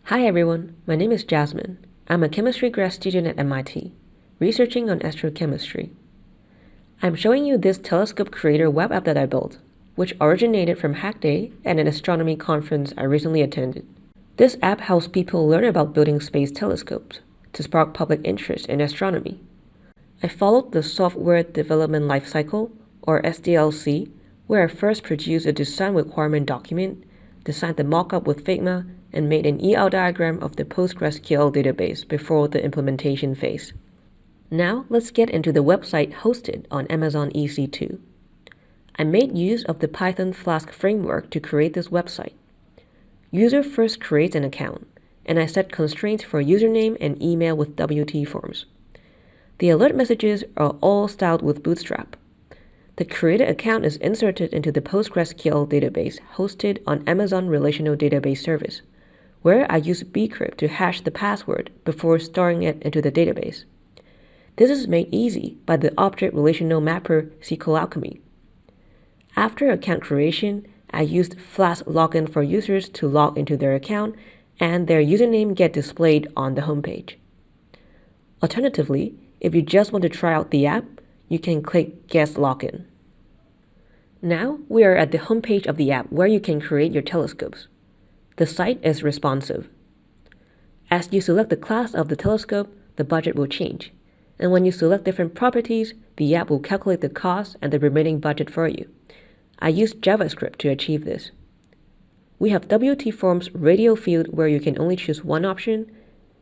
Hi everyone, my name is Jasmine. I'm a chemistry grad student at MIT, researching on astrochemistry. I'm showing you this telescope creator web app that I built, which originated from Hack Day at an astronomy conference I recently attended. This app helps people learn about building space telescopes to spark public interest in astronomy. I followed the software development lifecycle, or SDLC, where I first produced a design requirement document, designed the mockup with Figma, and made an EL diagram of the PostgreSQL database before the implementation phase. Now let's get into the website hosted on Amazon EC2. I made use of the Python Flask framework to create this website. User first creates an account, and I set constraints for username and email with WT forms. The alert messages are all styled with Bootstrap. The created account is inserted into the PostgreSQL database hosted on Amazon Relational Database Service, where I use bcrypt to hash the password before storing it into the database. This is made easy by the Object Relational Mapper SQL Alchemy. After account creation, I used Flask login for users to log into their account and their username get displayed on the homepage. Alternatively, if you just want to try out the app, you can click Guest Login. Now we are at the homepage of the app where you can create your telescopes. The site is responsive. As you select the class of the telescope, the budget will change. And when you select different properties, the app will calculate the cost and the remaining budget for you. I used JavaScript to achieve this. We have WT Forms radial field where you can only choose one option,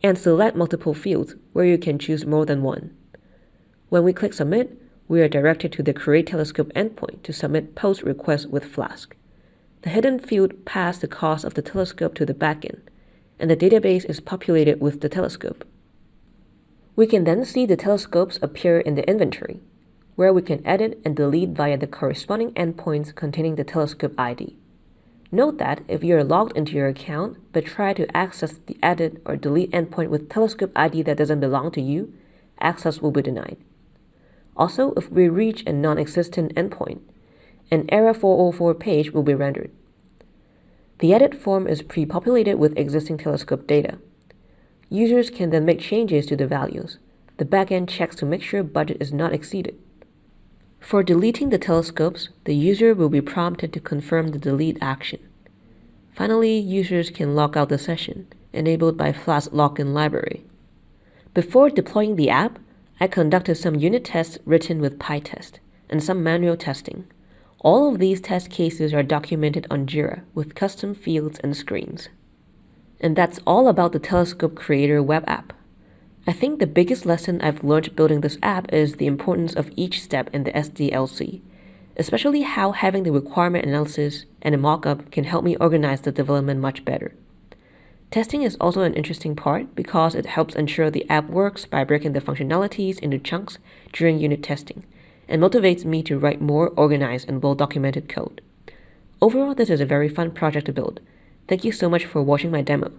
and select multiple fields where you can choose more than one. When we click Submit, we are directed to the Create Telescope endpoint to submit post requests with Flask. The hidden field passes the cost of the telescope to the backend, and the database is populated with the telescope. We can then see the telescopes appear in the inventory, where we can edit and delete via the corresponding endpoints containing the telescope ID. Note that if you are logged into your account but try to access the edit or delete endpoint with telescope ID that doesn't belong to you, access will be denied. Also, if we reach a non-existent endpoint, an Error 404 page will be rendered. The edit form is pre-populated with existing telescope data. Users can then make changes to the values. The backend checks to make sure budget is not exceeded. For deleting the telescopes, the user will be prompted to confirm the delete action. Finally, users can log out the session, enabled by Flask login library. Before deploying the app, I conducted some unit tests written with PyTest and some manual testing. All of these test cases are documented on Jira with custom fields and screens. And that's all about the Telescope Creator web app. I think the biggest lesson I've learned building this app is the importance of each step in the SDLC, especially how having the requirement analysis and a mockup can help me organize the development much better. Testing is also an interesting part because it helps ensure the app works by breaking the functionalities into chunks during unit testing, and motivates me to write more organized and well-documented code. Overall, this is a very fun project to build. Thank you so much for watching my demo.